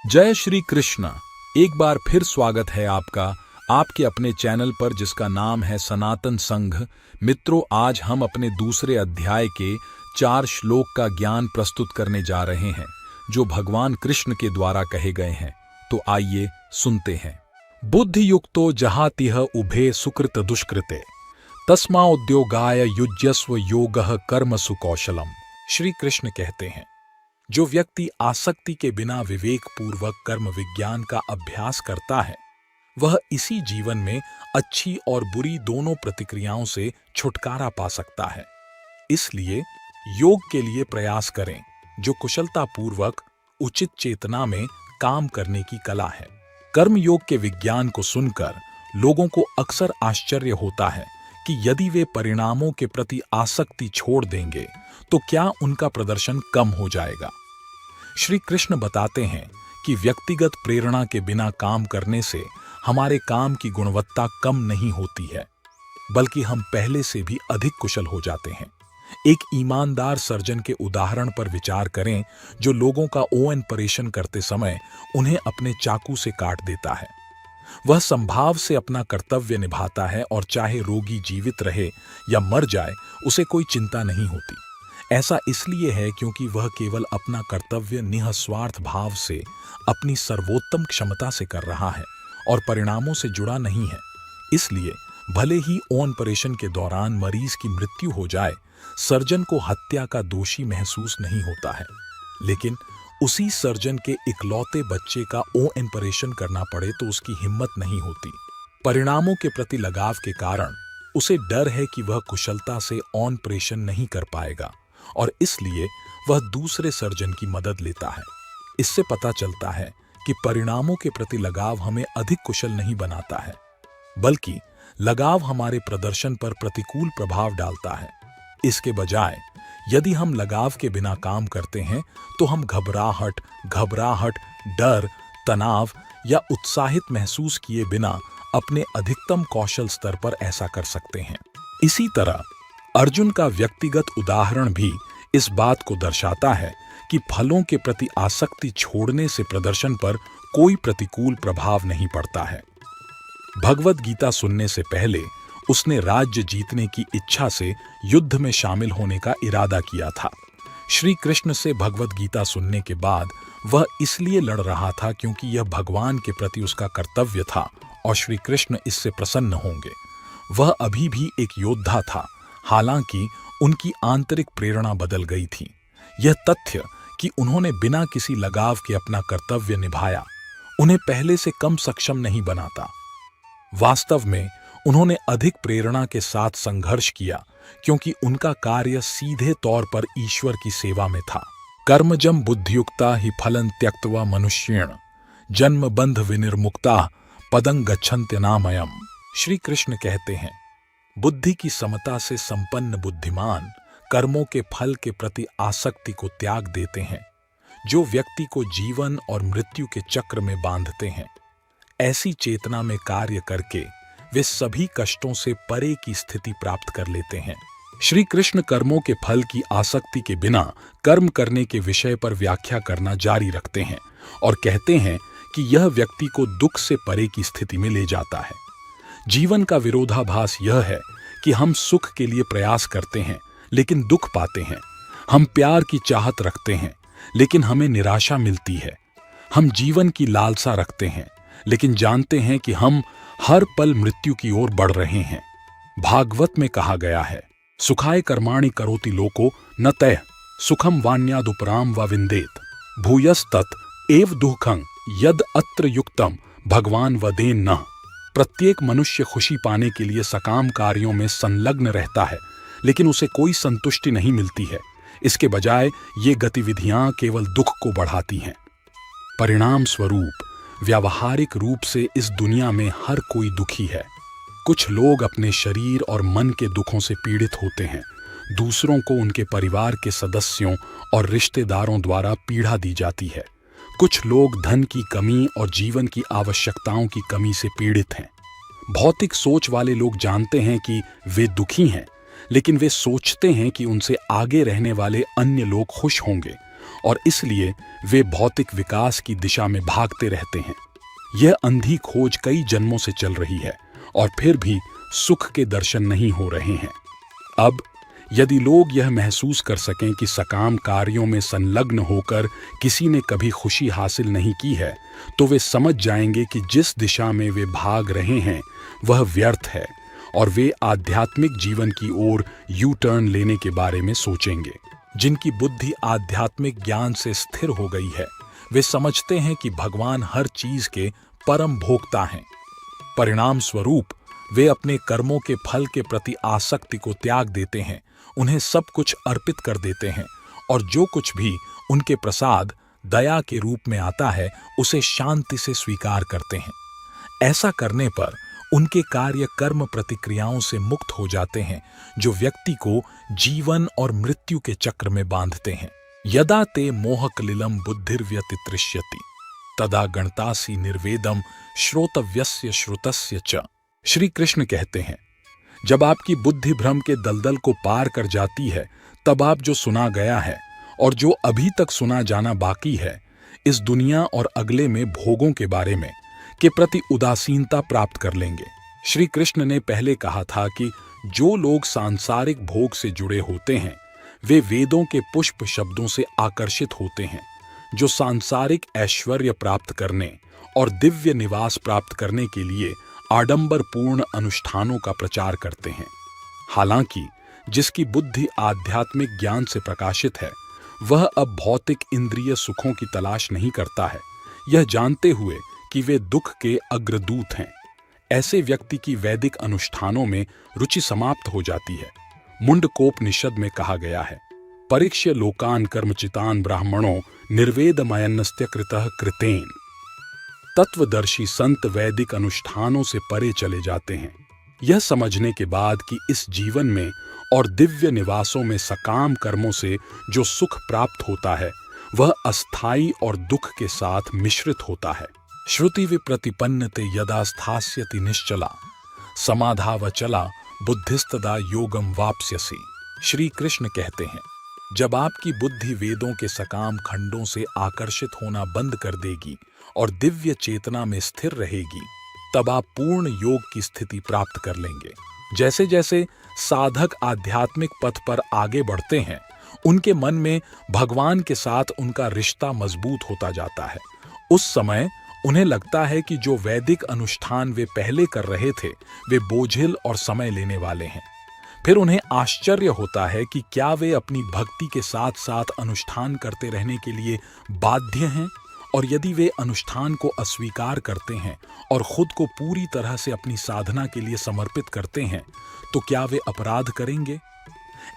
जय श्री कृष्ण। एक बार फिर स्वागत है आपका आपके अपने चैनल पर जिसका नाम है सनातन संघ। मित्रों, आज हम अपने दूसरे अध्याय के 4 श्लोक का ज्ञान प्रस्तुत करने जा रहे हैं जो भगवान कृष्ण के द्वारा कहे गए हैं। तो आइए सुनते हैं। बुद्धि युक्तो जहातिह उभे सुकृत दुष्कृते तस्माउद्योगाय युज्यस्व योगः कर्मसु कौशलम। श्री कृष्ण कहते हैं, जो व्यक्ति आसक्ति के बिना विवेक पूर्वक कर्म विज्ञान का अभ्यास करता है वह इसी जीवन में अच्छी और बुरी दोनों प्रतिक्रियाओं से छुटकारा पा सकता है। इसलिए योग के लिए प्रयास करें जो कुशलता पूर्वक उचित चेतना में काम करने की कला है। कर्म योग के विज्ञान को सुनकर लोगों को अक्सर आश्चर्य होता है कि यदि वे परिणामों के प्रति आसक्ति छोड़ देंगे तो क्या उनका प्रदर्शन कम हो जाएगा। श्री कृष्ण बताते हैं कि व्यक्तिगत प्रेरणा के बिना काम करने से हमारे काम की गुणवत्ता कम नहीं होती है, बल्कि हम पहले से भी अधिक कुशल हो जाते हैं। एक ईमानदार सर्जन के उदाहरण पर विचार करें जो लोगों का ऑपरेशन करते समय उन्हें अपने चाकू से काट देता है। वह संभाव से अपना कर्तव्य निभाता है और चाहे रोगी जीवित रहे या मर जाए उसे कोई चिंता नहीं होती। ऐसा इसलिए है क्योंकि वह केवल अपना कर्तव्य निःस्वार्थ भाव से अपनी सर्वोत्तम क्षमता से कर रहा है और परिणामों से जुड़ा नहीं है। इसलिए भले ही ऑपरेशन के दौरान मरीज की मृत्यु हो जाए, सर्जन को हत्या का दोषी महसूस नहीं होता है। लेकिन उसी सर्जन के इकलौते बच्चे का ऑपरेशन करना पड़े तो उसकी हिम्मत नहीं होती। परिणामों के प्रति लगाव के कारण उसे डर है कि वह कुशलता से ऑपरेशन नहीं कर पाएगा और इसलिए वह दूसरे सर्जन की मदद लेता है। इससे पता चलता है कि परिणामों के प्रति लगाव हमें अधिक कुशल नहीं बनाता है, बल्कि लगाव हमारे प्रदर्शन पर प्रतिकूल प्रभाव डालता है। इसके बजाय यदि हम लगाव के बिना काम करते हैं तो हम घबराहट, डर, तनाव या उत्साहित महसूस किए बिना अपने अधिकतम कौशल स्तर पर ऐसा कर सकते हैं। इसी तरह अर्जुन का व्यक्तिगत उदाहरण भी इस बात को दर्शाता है कि फलों के प्रति आसक्ति छोड़ने से प्रदर्शन पर कोई प्रतिकूल प्रभाव नहीं पड़ता है। भगवद गीता सुनने से पहले उसने राज्य जीतने की इच्छा से युद्ध में शामिल होने का इरादा किया था। श्री कृष्ण से भगवद गीता सुनने के बाद वह इसलिए लड़ रहा था क्योंकि यह भगवान के प्रति उसका कर्तव्य था और श्री कृष्ण इससे प्रसन्न होंगे। वह अभी भी एक योद्धा था, हालांकि उनकी आंतरिक प्रेरणा बदल गई थी। यह तथ्य कि उन्होंने बिना किसी लगाव के अपना कर्तव्य निभाया उन्हें पहले से कम सक्षम नहीं बनाता। वास्तव में उन्होंने अधिक प्रेरणा के साथ संघर्ष किया क्योंकि उनका कार्य सीधे तौर पर ईश्वर की सेवा में था। कर्मजम बुद्धियुक्ता ही फलं त्यक्त्वा मनुष्येण जन्म बंध विनिर्मुक्ता पदं गच्छन्त्यनामयम्। श्री कृष्ण कहते हैं, बुद्धि की समता से संपन्न बुद्धिमान कर्मों के फल के प्रति आसक्ति को त्याग देते हैं जो व्यक्ति को जीवन और मृत्यु के चक्र में बांधते हैं। ऐसी चेतना में कार्य करके वे सभी कष्टों से परे की स्थिति प्राप्त कर लेते हैं। श्री कृष्ण कर्मों के फल की आसक्ति के बिना कर्म करने के विषय पर व्याख्या करना जारी रखते हैं और कहते हैं कि यह व्यक्ति को दुख से परे की स्थिति में ले जाता है। जीवन का विरोधाभास यह है कि हम सुख के लिए प्रयास करते हैं लेकिन दुख पाते हैं। हम प्यार की चाहत रखते हैं लेकिन हमें निराशा मिलती है। हम जीवन की लालसा रखते हैं लेकिन जानते हैं कि हम हर पल मृत्यु की ओर बढ़ रहे हैं। भागवत में कहा गया है, सुखाय कर्माणि करोति लोको न तय सुखम वान्यादुपराम व विंदेत भूयस्तत् एव दुःखं यद अत्र युक्तम भगवान वदेन न। प्रत्येक मनुष्य खुशी पाने के लिए सकाम कार्यों में संलग्न रहता है लेकिन उसे कोई संतुष्टि नहीं मिलती है। इसके बजाय ये गतिविधियां केवल दुख को बढ़ाती हैं। परिणाम स्वरूप व्यावहारिक रूप से इस दुनिया में हर कोई दुखी है। कुछ लोग अपने शरीर और मन के दुखों से पीड़ित होते हैं। दूसरों को उनके परिवार के सदस्यों और रिश्तेदारों द्वारा पीड़ा दी जाती है। कुछ लोग धन की कमी और जीवन की आवश्यकताओं की कमी से पीड़ित हैं। भौतिक सोच वाले लोग जानते हैं कि वे दुखी हैं, लेकिन वे सोचते हैं कि उनसे आगे रहने वाले अन्य लोग खुश होंगे और इसलिए वे भौतिक विकास की दिशा में भागते रहते हैं। यह अंधी खोज कई जन्मों से चल रही है और फिर भी सुख के दर्शन नहीं हो रहे हैं। अब यदि लोग यह महसूस कर सकें कि सकाम कार्यों में संलग्न होकर किसी ने कभी खुशी हासिल नहीं की है, तो वे समझ जाएंगे कि जिस दिशा में वे भाग रहे हैं वह व्यर्थ है और वे आध्यात्मिक जीवन की ओर यू टर्न लेने के बारे में सोचेंगे। जिनकी बुद्धि आध्यात्मिक ज्ञान से स्थिर हो गई है, वे समझते हैं कि भगवान हर चीज के परम भोक्ता हैं। परिणाम स्वरूप वे अपने कर्मों के फल के प्रति आसक्ति को त्याग देते हैं, उन्हें सब कुछ अर्पित कर देते हैं और जो कुछ भी उनके प्रसाद दया के रूप में आता है उसे शांति से स्वीकार करते हैं। ऐसा करने पर उनके कार्य कर्म प्रतिक्रियाओं से मुक्त हो जाते हैं जो व्यक्ति को जीवन और मृत्यु के चक्र में बांधते हैं। यदा ते मोहकलिलम बुद्धिर्व्यतितृष्यति तदा गणतासी निर्वेदम श्रोतव्यस्य श्रुतस्य च। श्री कृष्ण कहते हैं, जब आपकी बुद्धि भ्रम के दलदल को पार कर जाती है, तब आप जो सुना गया है और जो अभी तक सुना जाना बाकी है, इस दुनिया और अगले में भोगों के बारे में के प्रति उदासीनता प्राप्त कर लेंगे। श्री कृष्ण ने पहले कहा था कि जो लोग सांसारिक भोग से जुड़े होते हैं वे वेदों के पुष्प शब्दों से आकर्षित होते हैं, जो सांसारिक ऐश्वर्य प्राप्त करने और दिव्य निवास प्राप्त करने के लिए आडंबरपूर्ण अनुष्ठानों का प्रचार करते हैं। हालांकि जिसकी बुद्धि आध्यात्मिक ज्ञान से प्रकाशित है, वह अब भौतिक इंद्रिय सुखों की तलाश नहीं करता है, यह जानते हुए कि वे दुख के अग्रदूत हैं। ऐसे व्यक्ति की वैदिक अनुष्ठानों में रुचि समाप्त हो जाती है। मुंडकोपनिषद में कहा गया है, परीक्ष्य लोकान कर्मचितान ब्राह्मणों निर्वेदमयन्नस्त्य कृतः कृतेन। तत्वदर्शी संत वैदिक अनुष्ठानों से परे चले जाते हैं, यह समझने के बाद कि इस जीवन में और दिव्य निवासों में सकाम कर्मों से जो सुख प्राप्त होता है वह अस्थाई और दुख के साथ मिश्रित होता है। श्रुति विप्रतिपन्नते यदा स्थास्यति निश्चला समाधावचला बुद्धिस्तदा योगम वाप्स्यसि। श्री कृष्ण कहते हैं, जब आपकी बुद्धि वेदों के सकाम खंडों से आकर्षित होना बंद कर देगी और दिव्य चेतना में स्थिर रहेगी, तब आप पूर्ण योग की स्थिति प्राप्त कर लेंगे। जैसे जैसे साधक आध्यात्मिक पथ पर आगे बढ़ते हैं, उनके मन में भगवान के साथ उनका रिश्ता मजबूत होता जाता है। उस समय उन्हें लगता है कि जो वैदिक अनुष्ठान वे पहले कर रहे थे वे बोझिल और समय लेने वाले हैं। फिर उन्हें आश्चर्य होता है कि क्या वे अपनी भक्ति के साथ साथ अनुष्ठान करते रहने के लिए बाध्य हैं, और यदि वे अनुष्ठान को अस्वीकार करते हैं और खुद को पूरी तरह से अपनी साधना के लिए समर्पित करते हैं, तो क्या वे अपराध करेंगे?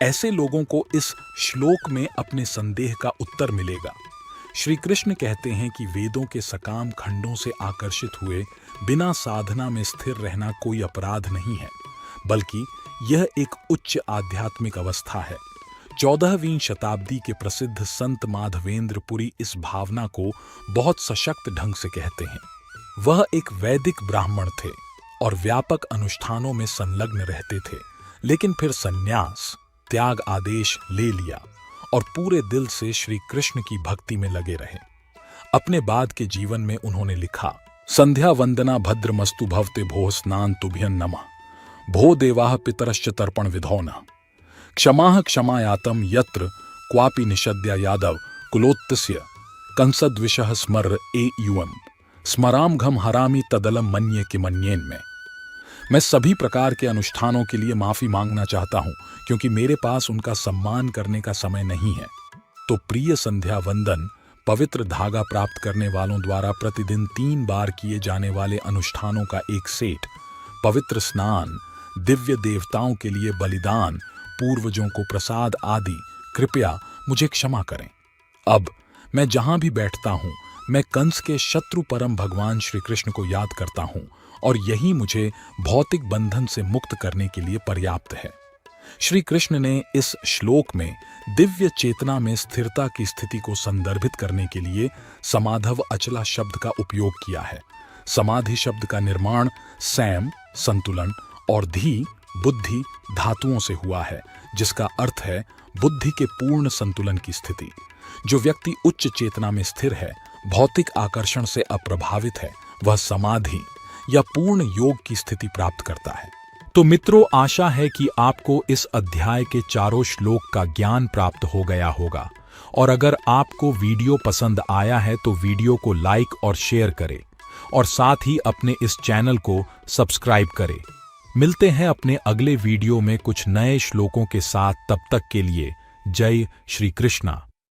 ऐसे लोगों को इस श्लोक में अपने संदेह का उत्तर मिलेगा। श्री कृष्ण कहते हैं कि वेदों के सकाम खंडों से आकर्षित हुए बिना साधना में स्थिर रहना कोई अपराध नहीं है, बल्कि यह एक उच्च आध्यात्मिक अवस्था है। 14वीं शताब्दी के प्रसिद्ध संत माधवेंद्र पुरी इस भावना को बहुत सशक्त ढंग से कहते हैं। वह एक वैदिक ब्राह्मण थे और व्यापक अनुष्ठानों में संलग्न रहते थे, लेकिन फिर संन्यास त्याग आदेश ले लिया और पूरे दिल से श्री कृष्ण की भक्ति में लगे रहे। अपने बाद के जीवन में उन्होंने लिखा, संध्या वंदना भद्रमस्तु भवते भोः स्नान तुभ्यं नमः भो देवाः पितरश्च तर्पण विधौ नः क्षमाः क्षमायातम यत्र क्वापि निषद्य यादव कुलोत्तस्य कंसद्विषः स्मर ए युवम स्मराम घम हरामि तदलम मन्ये कि मन्येन में। मैं सभी प्रकार के अनुष्ठानों के लिए माफी मांगना चाहता हूं, क्योंकि मेरे पास उनका सम्मान करने का समय नहीं है। तो प्रिय संध्या वंदन पवित्र धागा प्राप्त करने वालों द्वारा प्रतिदिन 3 बार किए जाने वाले अनुष्ठानों का एक सेट, पवित्र स्नान, दिव्य देवताओं के लिए बलिदान, पूर्वजों को प्रसाद आदि, कृपया मुझे क्षमा करें। अब मैं जहां भी बैठता हूं, मैं कंस के शत्रु परम भगवान श्री कृष्ण को याद करता हूं, और यही मुझे भौतिक बंधन से मुक्त करने के लिए पर्याप्त है। श्री कृष्ण ने इस श्लोक में दिव्य चेतना में स्थिरता की स्थिति को संदर्भित करने के लिए समाधव अचला शब्द का उपयोग किया है। समाधि शब्द का निर्माण सैम संतुलन और धी बुद्धि धातुओं से हुआ है, जिसका अर्थ है बुद्धि के पूर्ण संतुलन की स्थिति। जो व्यक्ति उच्च चेतना में स्थिर है, भौतिक आकर्षण से अप्रभावित है, वह समाधि या पूर्ण योग की स्थिति प्राप्त करता है। तो मित्रों, आशा है कि आपको इस अध्याय के चारों श्लोक का ज्ञान प्राप्त हो गया होगा। और अगर आपको वीडियो पसंद आया है तो वीडियो को लाइक और शेयर करें और साथ ही अपने इस चैनल को सब्सक्राइब करें। मिलते हैं अपने अगले वीडियो में कुछ नए श्लोकों के साथ। तब तक के लिए जय श्री कृष्णा।